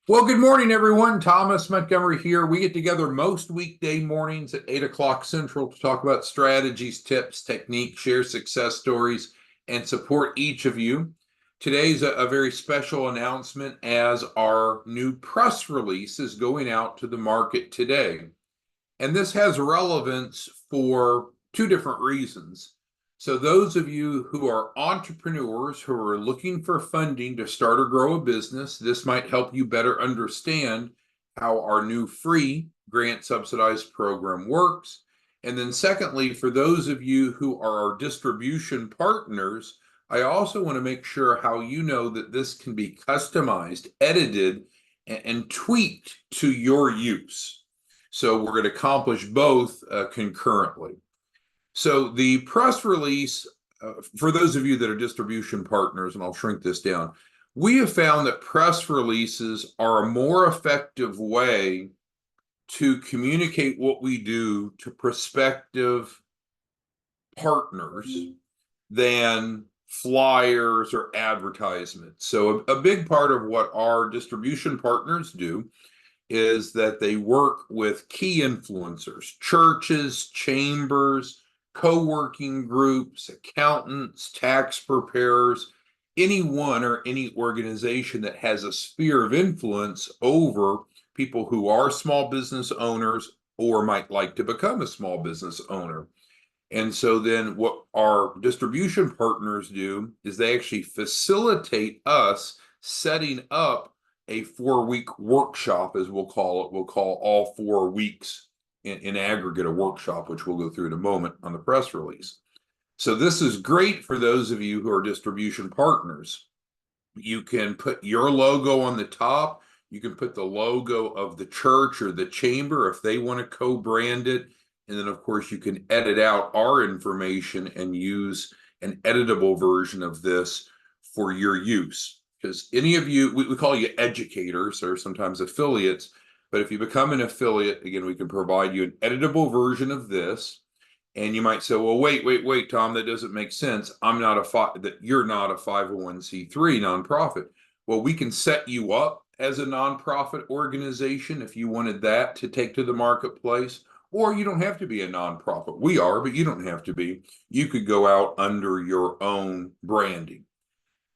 Well, good morning, everyone. Thomas Montgomery here. We get together most weekday mornings at 8 o'clock Central to talk about strategies, tips, techniques, share success stories, and support each of you. Today's a very special announcement as our new press release is going out to the market today. And this has relevance for two different reasons. So those of you who are entrepreneurs who are looking for funding to start or grow a business, this might help you better understand how our new free grant subsidized program works. And then secondly, for those of you who are our distribution partners, I also want to make sure how you know that this can be customized, edited, and tweaked to your use. So we're going to accomplish both concurrently. So the press release, for those of you that are distribution partners, and I'll shrink this down, we have found that press releases are a more effective way to communicate what we do to prospective partners than flyers or advertisements. So a big part of what our distribution partners do is that they work with key influencers, churches, chambers, co-working groups, accountants, tax preparers, anyone or any organization that has a sphere of influence over people who are small business owners or might like to become a small business owner. And so then what our distribution partners do is they actually facilitate us setting up a 4-week workshop, as we'll call it. We'll call all 4 weeks in aggregate a workshop, which we'll go through in a moment on the press release. So this is great for those of you who are distribution partners. You can put your logo on the top. You can put the logo of the church or the chamber if they want to co-brand it. And then, of course, you can edit out our information and use an editable version of this for your use. Because any of you, we call you educators or sometimes affiliates, but if you become an affiliate, again, we can provide you an editable version of this. And you might say, well, wait, Tom, that doesn't make sense. You're not a 501c3 nonprofit. Well, we can set you up as a nonprofit organization if you wanted that to take to the marketplace. Or you don't have to be a nonprofit. We are, but you don't have to be. You could go out under your own branding.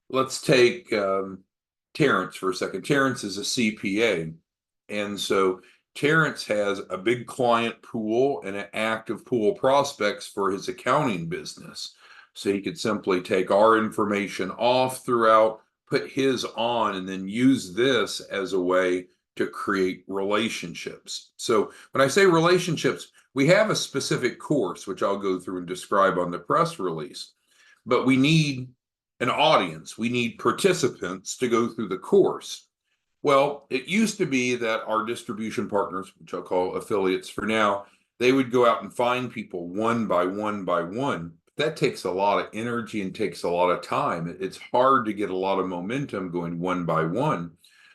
Let's take Terrence for a second. Terrence is a CPA. And so Terrence has a big client pool and an active pool of prospects for his accounting business. So he could simply take our information off throughout, put his on, and then use this as a way to create relationships. So when I say relationships, we have a specific course, which I'll go through and describe on the press release, but we need an audience. We need participants to go through the course. Well, it used to be that our distribution partners, which I'll call affiliates for now, they would go out and find people one by one by one. That takes a lot of energy and takes a lot of time. It's hard to get a lot of momentum going one by one.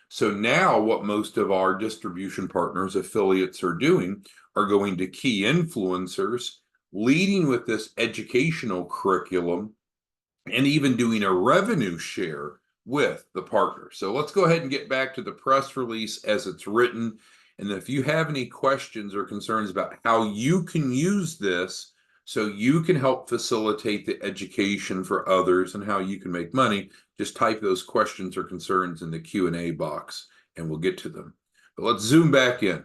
So now what most of our distribution partners, affiliates are doing are going to key influencers, leading with this educational curriculum, and even doing a revenue share with the partner. So let's go ahead and get back to the press release as it's written. And if you have any questions or concerns about how you can use this so you can help facilitate the education for others and how you can make money, just type those questions or concerns in the Q&A box and we'll get to them. But let's zoom back in.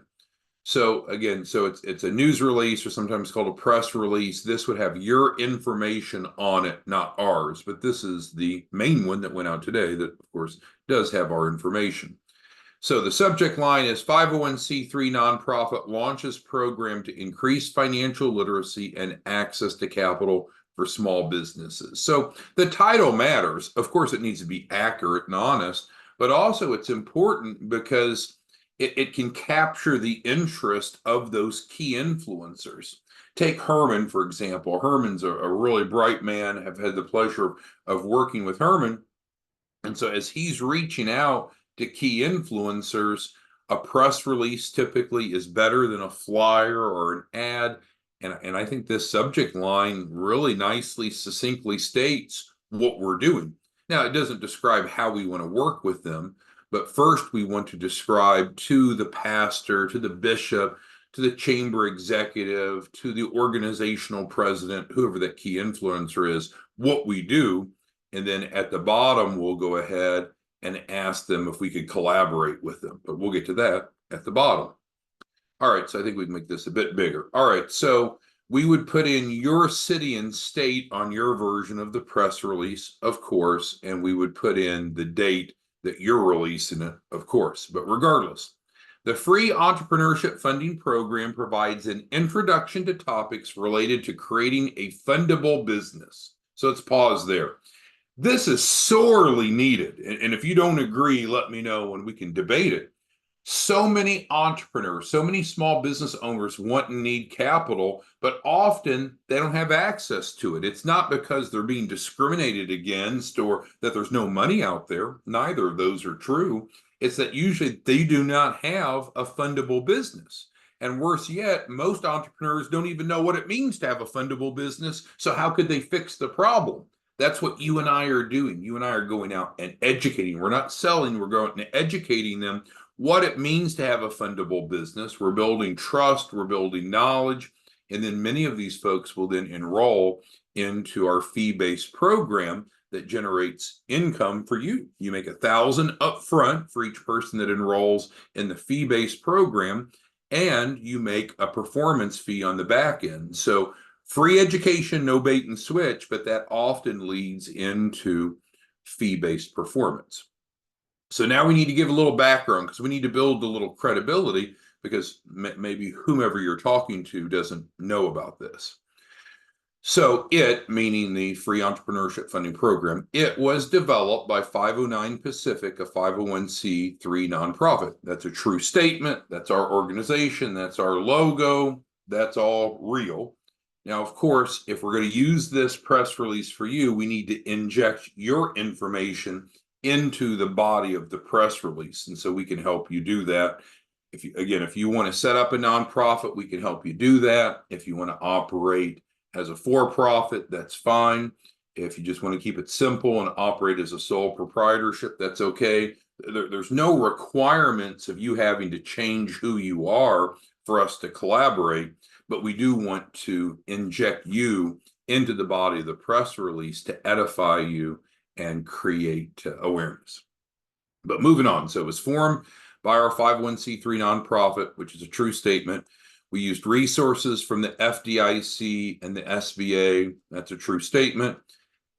So again, it's a news release or sometimes called a press release. This would have your information on it, not ours, but this is the main one that went out today that, of course, does have our information. So the subject line is 501c3 nonprofit launches program to increase financial literacy and access to capital for small businesses. So the title matters. Of course, it needs to be accurate and honest, but also it's important because it can capture the interest of those key influencers. Take Herman, for example. Herman's a really bright man. I've had the pleasure of working with Herman. And so as he's reaching out to key influencers, a press release typically is better than a flyer or an ad. And I think this subject line really nicely, succinctly states what we're doing. Now, it doesn't describe how we want to work with them, But first, we want to describe to the pastor, to the bishop, to the chamber executive, to the organizational president, whoever that key influencer is, what we do. And then at the bottom, we'll go ahead and ask them if we could collaborate with them. But we'll get to that at the bottom. All right, so I think we can make this a bit bigger. All right, so we would put in your city and state on your version of the press release, of course, and we would put in the date that you're releasing it, of course. But regardless, the free entrepreneurship funding program provides an introduction to topics related to creating a fundable business. So let's pause there. This is sorely needed. And if you don't agree, let me know and we can debate it. So many entrepreneurs, so many small business owners want and need capital, but often they don't have access to it. It's not because they're being discriminated against or that there's no money out there. Neither of those are true. It's that usually they do not have a fundable business. And worse yet, most entrepreneurs don't even know what it means to have a fundable business. So how could they fix the problem? That's what you and I are doing. You and I are going out and educating. We're not selling, we're going and educating them what it means to have a fundable business. We're building trust, we're building knowledge, and then many of these folks will then enroll into our fee-based program that generates income for you. You make $1,000 up front for each person that enrolls in the fee-based program, and you make a performance fee on the back end. So free education, no bait and switch, but that often leads into fee-based performance. So now we need to give a little background because we need to build a little credibility because maybe whomever you're talking to doesn't know about this. So it, meaning the Free Entrepreneurship Funding Program, it was developed by 509 Pacific, a 501c3 nonprofit. That's a true statement. That's our organization. That's our logo. That's all real. Now, of course, if we're going to use this press release for you, we need to inject your information into the body of the press release. And so we can help you do that. If you want to set up a nonprofit, we can help you do that. If you want to operate as a for-profit, that's fine. If you just want to keep it simple and operate as a sole proprietorship, that's okay. There's no requirements of you having to change who you are for us to collaborate, but we do want to inject you into the body of the press release to edify you and create awareness. But moving on, so it was formed by our 501c3 nonprofit, which is a true statement. We used resources from the FDIC and the SBA. That's a true statement.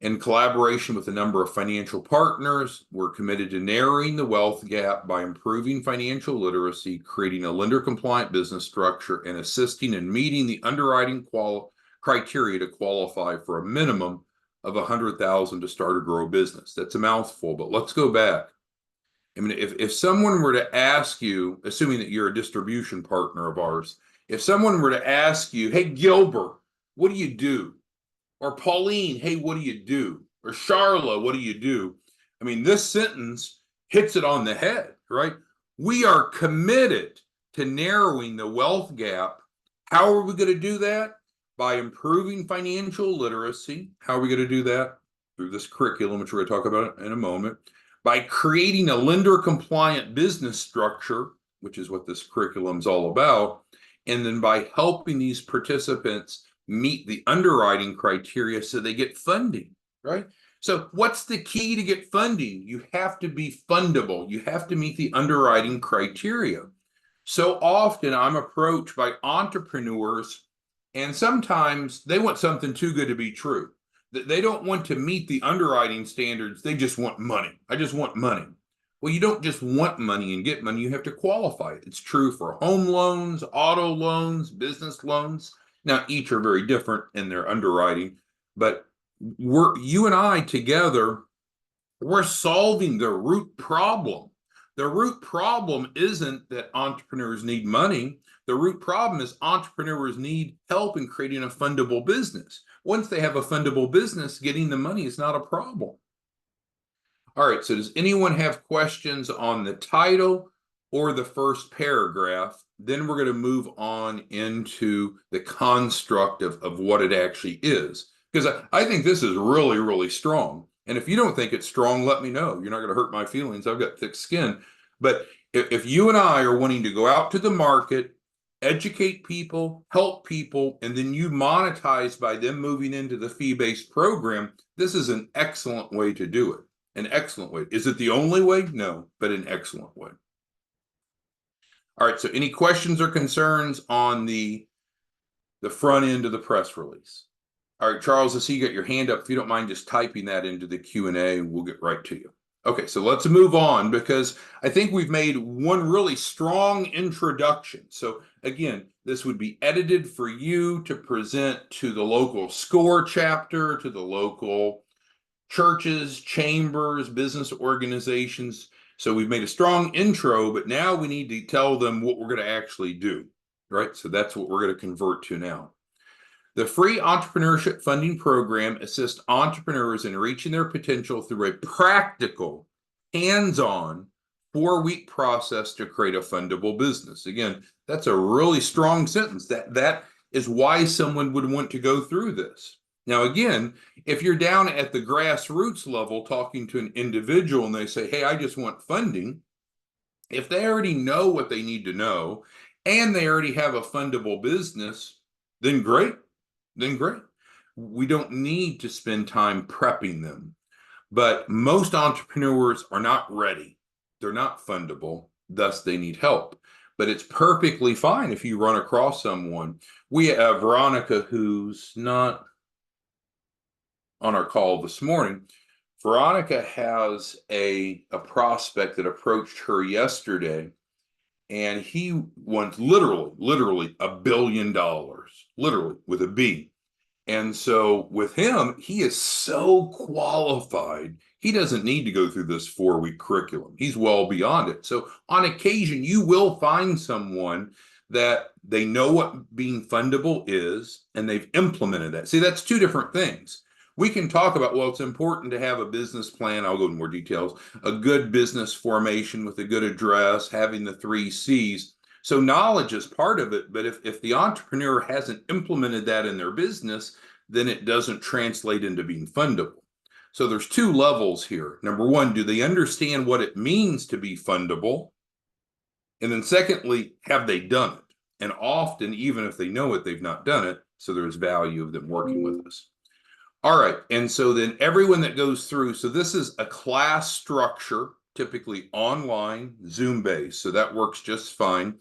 In collaboration with a number of financial partners, we're committed to narrowing the wealth gap by improving financial literacy, creating a lender-compliant business structure, and assisting in meeting the underwriting criteria to qualify for a minimum of $100,000 to start or grow a business. That's a mouthful, but let's go back. I mean, if someone were to ask you, assuming that you're a distribution partner of ours, if someone were to ask you, hey, Gilbert, what do you do? Or Pauline, hey, what do you do? Or Charla, what do you do? I mean, this sentence hits it on the head, right? We are committed to narrowing the wealth gap. How are we going to do that? By improving financial literacy. How are we going to do that? Through this curriculum, which we're going to talk about in a moment. By creating a lender-compliant business structure, which is what this curriculum is all about. And then by helping these participants meet the underwriting criteria so they get funding, right? So what's the key to get funding? You have to be fundable. You have to meet the underwriting criteria. So often I'm approached by entrepreneurs, and sometimes they want something too good to be true. They don't want to meet the underwriting standards. They just want money. I just want money. Well, you don't just want money and get money. You have to qualify it. It's true for home loans, auto loans, business loans. Now, each are very different in their underwriting, but you and I together, we're solving the root problem. The root problem isn't that entrepreneurs need money. The root problem is entrepreneurs need help in creating a fundable business. Once they have a fundable business, getting the money is not a problem. All right, so does anyone have questions on the title or the first paragraph? Then we're going to move on into the construct of what it actually is. Because I think this is really, really strong. And if you don't think it's strong, let me know. You're not going to hurt my feelings. I've got thick skin. But if you and I are wanting to go out to the market, educate people, help people, and then you monetize by them moving into the fee-based program, this is an excellent way to do it. An excellent way. Is it the only way? No, but an excellent way. All right, so any questions or concerns on the front end of the press release? All right, Charles, I see you got your hand up. If you don't mind just typing that into the Q&A, we'll get right to you. Okay, so let's move on, because I think we've made one really strong introduction. So again, this would be edited for you to present to the local SCORE chapter, to the local churches, chambers, business organizations. So we've made a strong intro, but now we need to tell them what we're going to actually do, right? So that's what we're going to convert to now. The free Entrepreneurship Funding Program assists entrepreneurs in reaching their potential through a practical, hands-on, 4-week process to create a fundable business. Again, that's a really strong sentence. That is why someone would want to go through this. Now, again, if you're down at the grassroots level talking to an individual and they say, hey, I just want funding, if they already know what they need to know and they already have a fundable business, then great. Then great. We don't need to spend time prepping them. But most entrepreneurs are not ready. They're not fundable, thus they need help. But it's perfectly fine if you run across someone. We have Veronica, who's not on our call this morning. Veronica has a prospect that approached her yesterday, and he wants literally $1 billion, literally with a B. And so with him, he is so qualified. He doesn't need to go through this 4-week curriculum. He's well beyond it. So on occasion, you will find someone that they know what being fundable is, and they've implemented that. See, that's two different things. We can talk about, well, it's important to have a business plan. I'll go into more details. A good business formation with a good address, having the 3 C's. So knowledge is part of it, but if the entrepreneur hasn't implemented that in their business, then it doesn't translate into being fundable. So there's 2 levels here. Number one, do they understand what it means to be fundable? And then secondly, have they done it? And often, even if they know it, they've not done it. So there's value of them working with us. All right, and so then everyone that goes through, so this is a class structure, typically online, Zoom-based, so that works just fine.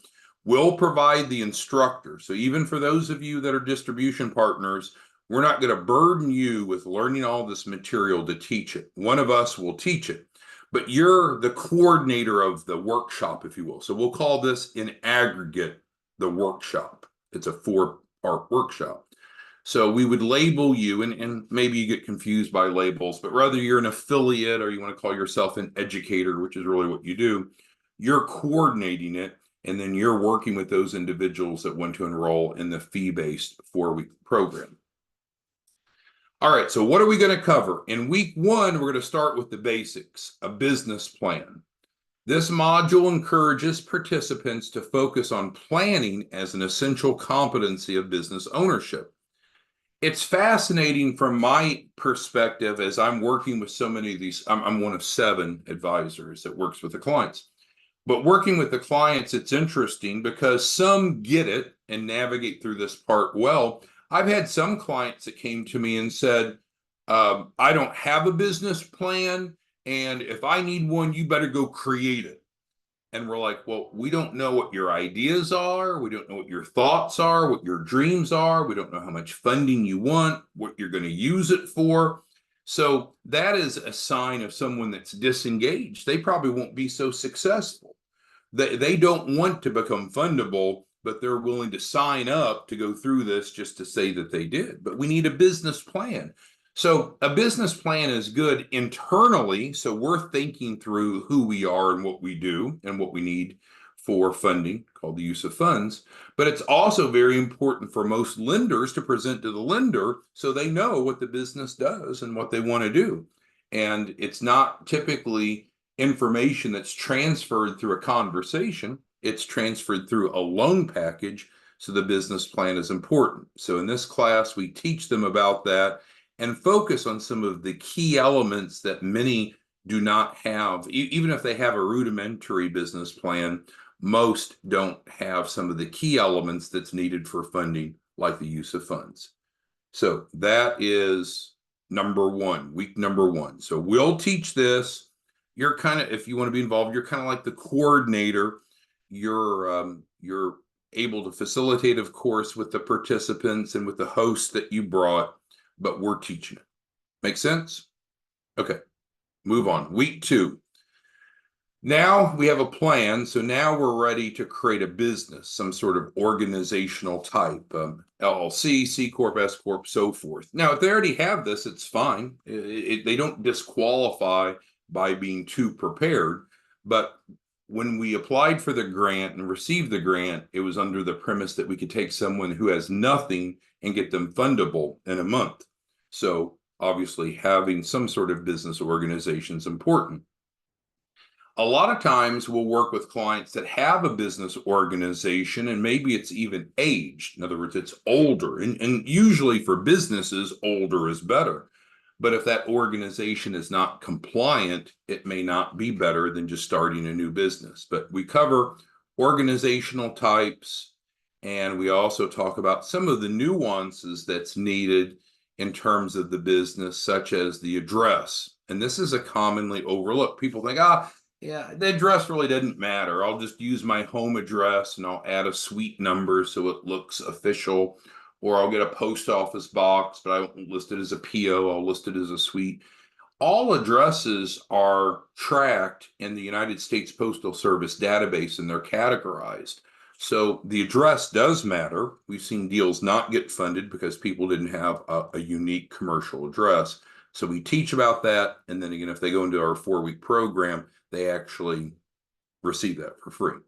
We'll provide the instructor. So even for those of you that are distribution partners, we're not going to burden you with learning all this material to teach it. One of us will teach it, but you're the coordinator of the workshop, if you will. So we'll call this in aggregate the workshop. It's a 4-part workshop. So we would label you, and maybe you get confused by labels, but whether you're an affiliate or you want to call yourself an educator, which is really what you do, you're coordinating it, and then you're working with those individuals that want to enroll in the fee-based 4-week program. All right, so what are we going to cover? In week 1, we're going to start with the basics, a business plan. This module encourages participants to focus on planning as an essential competency of business ownership. It's fascinating from my perspective as I'm working with so many of these. I'm one of 7 advisors that works with the clients. But working with the clients, it's interesting because some get it and navigate through this part well. I've had some clients that came to me and said, I don't have a business plan, and if I need one, you better go create it. And we're like, well, we don't know what your ideas are. We don't know what your thoughts are, what your dreams are. We don't know how much funding you want, what you're going to use it for. So that is a sign of someone that's disengaged. They probably won't be so successful. They don't want to become fundable, but they're willing to sign up to go through this just to say that they did. But we need a business plan. So a business plan is good internally. So we're thinking through who we are and what we do and what we need for funding, called the use of funds. But it's also very important for most lenders to present to the lender so they know what the business does and what they want to do. And it's not typically information that's transferred through a conversation. It's transferred through a loan package. So the business plan is important. So in this class, we teach them about that. and focus on some of the key elements that many do not have. Even if they have a rudimentary business plan, most don't have some of the key elements that's needed for funding, like the use of funds. So that is number one, week number one. So we'll teach this. You're kind of, if you want to be involved, you're kind of like the coordinator. You're able to facilitate, of course, with the participants and with the host that you brought, but we're teaching it. Make sense? Okay, move on. Week two. Now we have a plan. So now we're ready to create a business, some sort of organizational type, LLC, C Corp, S Corp, so forth. Now, if they already have this, it's fine. They don't disqualify by being too prepared. But when we applied for the grant and received the grant, it was under the premise that we could take someone who has nothing and get them fundable in a month. So obviously having some sort of business organization is important. A lot of times we'll work with clients that have a business organization, and maybe it's even aged. In other words, it's older. And usually for businesses, older is better. But if that organization is not compliant, it may not be better than just starting a new business. But we cover organizational types, and we also talk about some of the nuances that's needed in terms of the business, such as the address. And this is a commonly overlooked. People think, yeah, the address really doesn't matter. I'll just use my home address and I'll add a suite number so it looks official. Or I'll get a post office box, but I won't list it as a PO. I'll list it as a suite. All addresses are tracked in the United States Postal Service database, and they're categorized. So the address does matter. We've seen deals not get funded because people didn't have a unique commercial address. So we teach about that. And then again, if they go into our 4-week program, they actually receive that for free.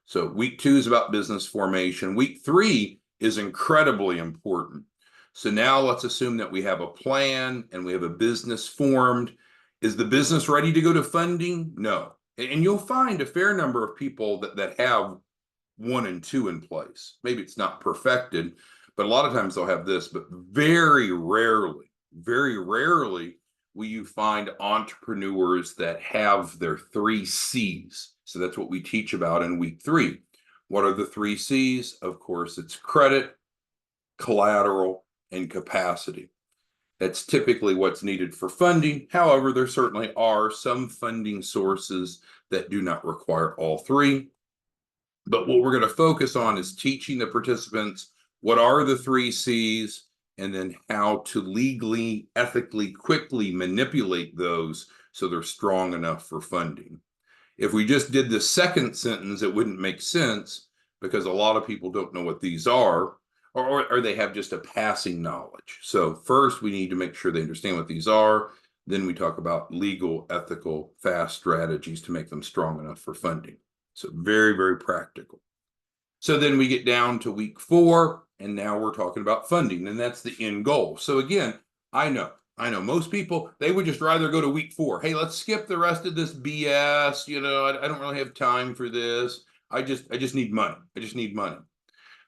So week 2 is about business formation. Week 3 is incredibly important. So now let's assume that we have a plan and we have a business formed. Is the business ready to go to funding? No. And you'll find a fair number of people that have 1 and 2 in place. Maybe it's not perfected, but a lot of times they'll have this, but very rarely will you find entrepreneurs that have their 3 C's. So that's what we teach about in week 3. What are the 3 C's? Of course, it's credit, collateral, and capacity. That's typically what's needed for funding. However, there certainly are some funding sources that do not require all 3. But what we're going to focus on is teaching the participants what are the 3 C's, and then how to legally, ethically, quickly manipulate those so they're strong enough for funding. If we just did the second sentence, it wouldn't make sense because a lot of people don't know what these are, or they have just a passing knowledge. So first, we need to make sure they understand what these are. Then we talk about legal, ethical, fast strategies to make them strong enough for funding. So very, very practical. So then we get down to week 4, and now we're talking about funding, and that's the end goal. So again, I know most people, they would just rather go to week 4. Hey, let's skip the rest of this BS. I don't really have time for this. I just need money. I just need money.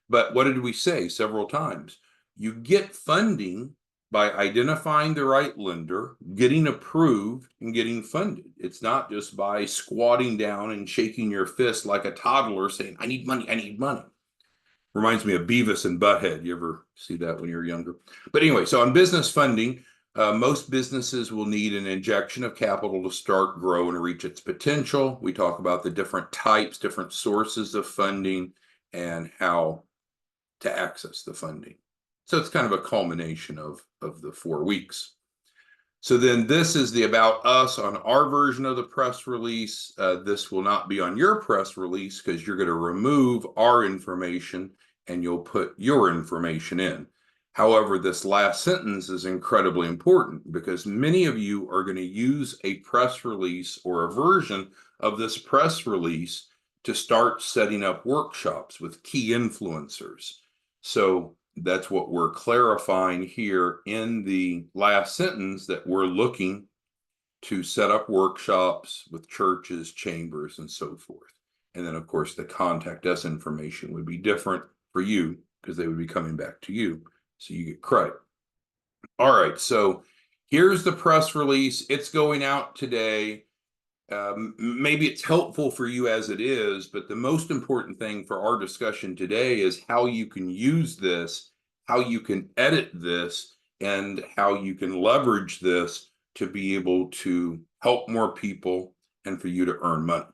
But what did we say several times? You get funding by identifying the right lender, getting approved, and getting funded. It's not just by squatting down and shaking your fist like a toddler saying, I need money, I need money. Reminds me of Beavis and Butthead. You ever see that when you were younger? But anyway, so on business funding, most businesses will need an injection of capital to start, grow, and reach its potential. We talk about the different types, different sources of funding, and how to access the funding. So it's kind of a culmination of the 4 weeks. So then this is the about us on our version of the press release. This will not be on your press release because you're going to remove our information and you'll put your information in. However, this last sentence is incredibly important because many of you are going to use a press release or a version of this press release to start setting up workshops with key influencers. So that's what we're clarifying here in the last sentence, that we're looking to set up workshops with churches, chambers, and so forth. And then, of course, the contact us information would be different for you because they would be coming back to you. So you get credit. All right, so here's the press release. It's going out today. Maybe it's helpful for you as it is, but the most important thing for our discussion today is how you can use this, how you can edit this, and how you can leverage this to be able to help more people and for you to earn money.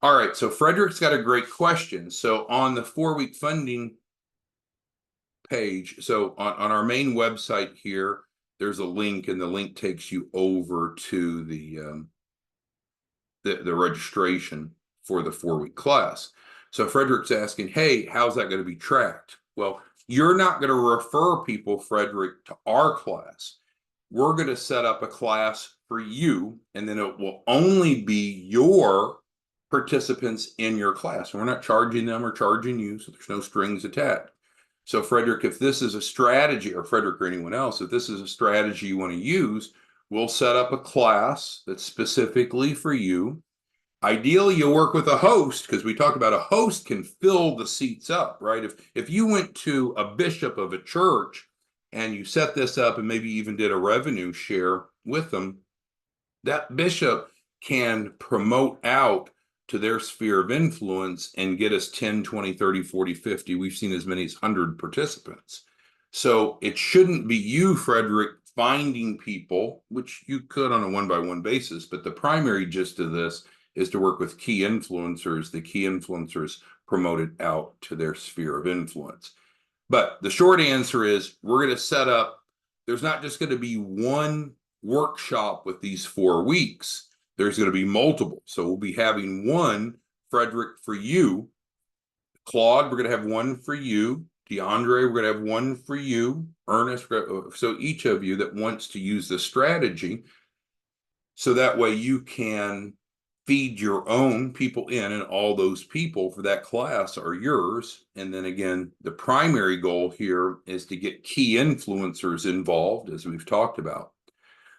All right, so Frederick's got a great question. So on the 4-week funding page, so on our main website here, there's a link, and the link takes you over to the registration for the 4-week class. So Frederick's asking, hey, how's that going to be tracked? Well, you're not going to refer people, Frederick, to our class. We're going to set up a class for you, and then it will only be your participants in your class. And we're not charging them or charging you, so there's no strings attached. So Frederick, if this is a strategy, or Frederick or anyone else, if this is a strategy you want to use, we'll set up a class that's specifically for you. Ideally, you'll work with a host, because we talked about a host can fill the seats up, right? If you went to a bishop of a church and you set this up and maybe even did a revenue share with them, that bishop can promote out to their sphere of influence and get us 10, 20, 30, 40, 50. We've seen as many as 100 participants. So it shouldn't be you, Frederick, finding people, which you could on a one-by-one basis, but the primary gist of this is to work with key influencers. The key influencers promote it out to their sphere of influence. But the short answer is we're going to set up, there's not just going to be one workshop with these 4 weeks. There's going to be multiple. So we'll be having one, Frederick, for you. Claude, we're going to have one for you. DeAndre, we're going to have one for you. Ernest, so each of you that wants to use this strategy, so that way you can feed your own people in, and all those people for that class are yours. And then again, the primary goal here is to get key influencers involved, as we've talked about.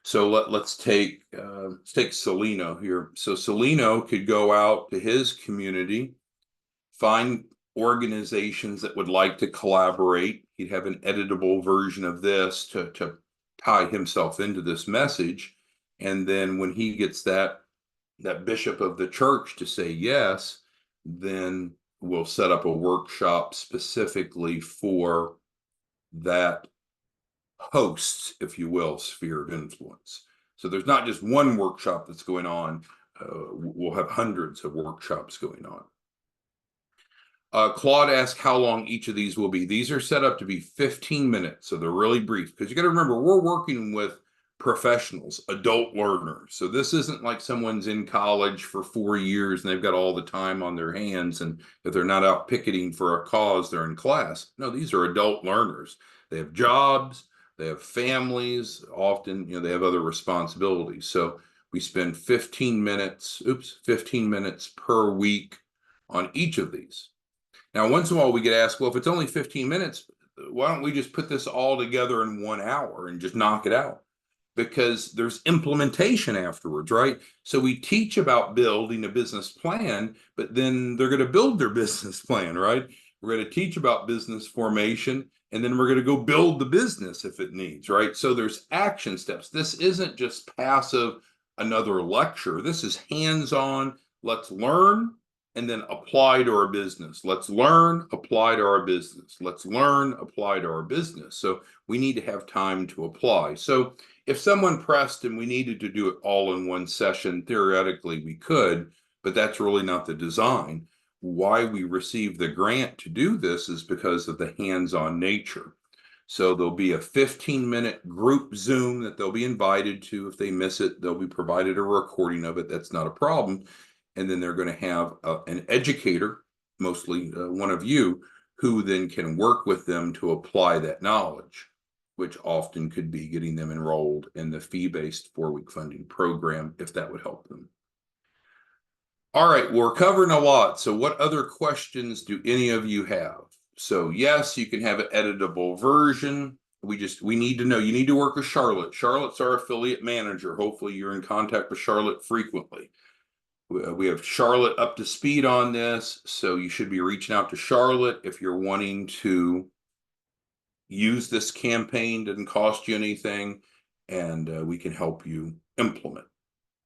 So let's take Celino here. So Celino could go out to his community, find organizations that would like to collaborate. He'd have an editable version of this to tie himself into this message. And then when he gets that bishop of the church to say yes, then we'll set up a workshop specifically for that hosts, if you will, sphere of influence. So there's not just one workshop that's going on. We'll have hundreds of workshops going on. Claude asked how long each of these will be. These are set up to be 15 minutes, so they're really brief, because you got to remember, we're working with professionals, adult learners. So this isn't like someone's in college for 4 years and they've got all the time on their hands, and if they're not out picketing for a cause, they're in class. No, these are adult learners. They have jobs, they have families, often, they have other responsibilities. So we spend 15 minutes per week on each of these. Now, once in a while we get asked, well, if it's only 15 minutes, why don't we just put this all together in 1 hour and just knock it out? Because there's implementation afterwards, right? So we teach about building a business plan, but then they're going to build their business plan, right? We're going to teach about business formation, and then we're going to go build the business if it needs, right? So there's action steps. This isn't just passive, another lecture. This is hands-on. Let's learn and then apply to our business. Let's learn, apply to our business. Let's learn, apply to our business. So we need to have time to apply. So if someone pressed and we needed to do it all in one session, theoretically we could, but that's really not the design. Why we received the grant to do this is because of the hands-on nature. So there'll be a 15-minute group Zoom that they'll be invited to. If they miss it, they'll be provided a recording of it. That's not a problem. And then they're going to have an educator, mostly one of you, who then can work with them to apply that knowledge, which often could be getting them enrolled in the fee-based 4-week funding program, if that would help them. All right, we're covering a lot. So what other questions do any of you have? So yes, you can have an editable version. We need to know, you need to work with Charlotte. Charlotte's our affiliate manager. Hopefully you're in contact with Charlotte frequently. We have Charlotte up to speed on this, so you should be reaching out to Charlotte if you're wanting to use this campaign. Doesn't cost you anything, and we can help you implement.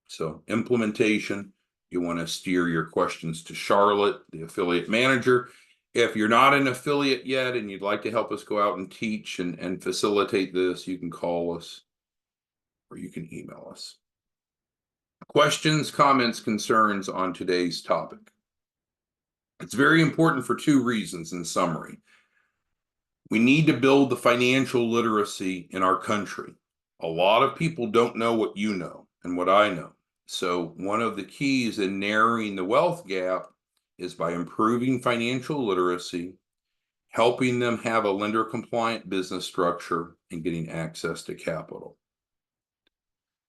So implementation, you want to steer your questions to Charlotte, the affiliate manager. If you're not an affiliate yet and you'd like to help us go out and teach and facilitate this, you can call us or you can email us. Questions, comments, concerns on today's topic. It's very important for two reasons in summary. We need to build the financial literacy in our country. A lot of people don't know what you know and what I know. So one of the keys in narrowing the wealth gap is by improving financial literacy, helping them have a lender compliant business structure, and getting access to capital.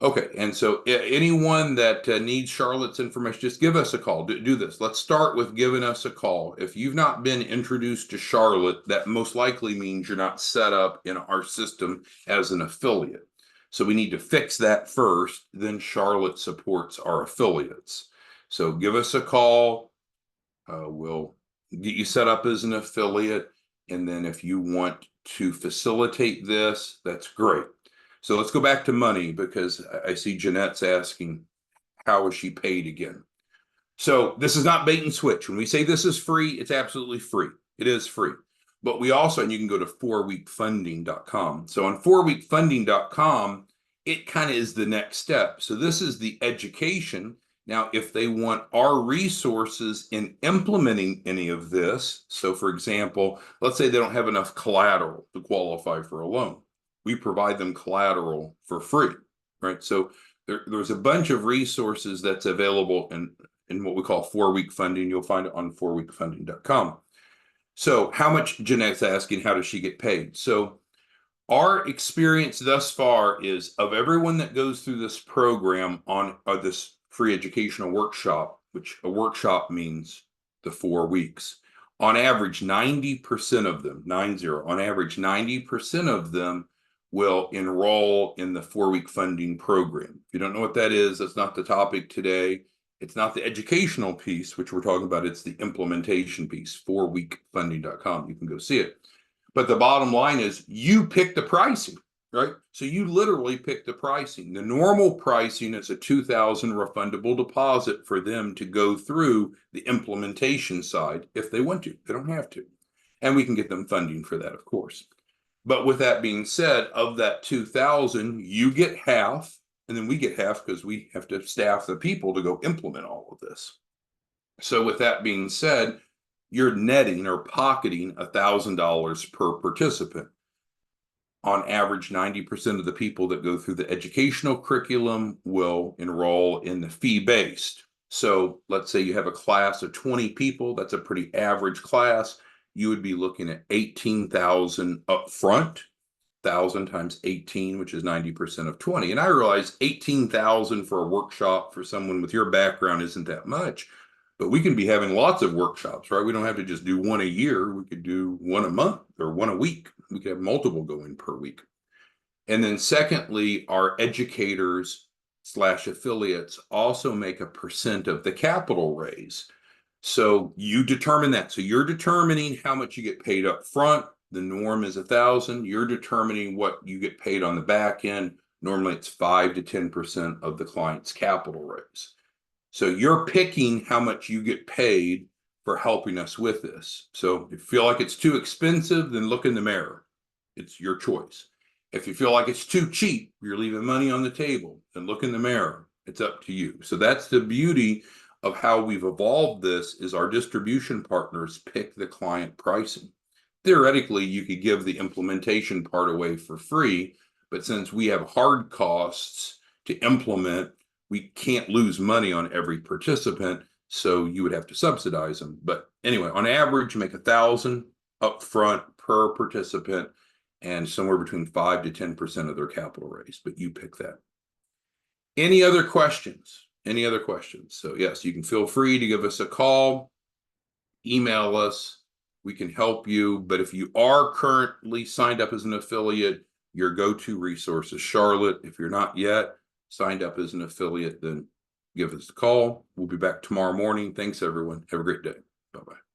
Okay, and so anyone that needs Charlotte's information, just give us a call. Do this. Let's start with giving us a call. If you've not been introduced to Charlotte, that most likely means you're not set up in our system as an affiliate. So we need to fix that first, then Charlotte supports our affiliates. So give us a call. We'll get you set up as an affiliate. And then if you want to facilitate this, that's great. So let's go back to money, because I see Jeanette's asking, how is she paid again? So this is not bait and switch. When we say this is free, it's absolutely free. It is free. But we also, and you can go to 4weekfunding.com. So on 4weekfunding.com, it kind of is the next step. So this is the education. Now, if they want our resources in implementing any of this, so for example, let's say they don't have enough collateral to qualify for a loan. We provide them collateral for free, right? So there's a bunch of resources that's available in what we call 4-week funding. You'll find it on 4weekfunding.com. So how much, Jeanette's asking, how does she get paid? So our experience thus far is, of everyone that goes through this program on this free educational workshop, which a workshop means the 4 weeks, on average, 90% of them, 90, on average, 90% of them will enroll in the 4-week funding program. If you don't know what that is, that's not the topic today. It's not the educational piece, which we're talking about. It's the implementation piece, 4weekfunding.com. You can go see it. But the bottom line is you pick the pricing, right? So you literally pick the pricing. The normal pricing is a $2,000 refundable deposit for them to go through the implementation side if they want to. They don't have to. And we can get them funding for that, of course. But with that being said, of that $2,000, you get half, and then we get half because we have to staff the people to go implement all of this. So with that being said, you're netting or pocketing $1,000 per participant. On average, 90% of the people that go through the educational curriculum will enroll in the fee-based. So let's say you have a class of 20 people. That's a pretty average class. You would be looking at $18,000 up front. 1,000 times 18, which is 90% of 20. And I realize 18,000 for a workshop for someone with your background isn't that much, but we can be having lots of workshops, right? We don't have to just do one a year. We could do one a month or one a week. We could have multiple going per week. And then secondly, our educators / affiliates also make a percent of the capital raise. So you determine that. So you're determining how much you get paid up front. The norm is 1,000. You're determining what you get paid on the back end. Normally it's 5 to 10% of the client's capital raise. So you're picking how much you get paid for helping us with this. So if you feel like it's too expensive, then look in the mirror. It's your choice. If you feel like it's too cheap, you're leaving money on the table, then look in the mirror. It's up to you. So that's the beauty of how we've evolved this, is our distribution partners pick the client pricing. Theoretically, you could give the implementation part away for free, but since we have hard costs to implement, we can't lose money on every participant, so you would have to subsidize them. But anyway, on average, you make 1,000 upfront per participant, and somewhere between 5 to 10% of their capital raise, but you pick that. Any other questions? Any other questions? So yes, you can feel free to give us a call, email us. We can help you. But if you are currently signed up as an affiliate, your go-to resource is Charlotte. If you're not yet signed up as an affiliate, then give us a call. We'll be back tomorrow morning. Thanks, everyone. Have a great day. Bye-bye.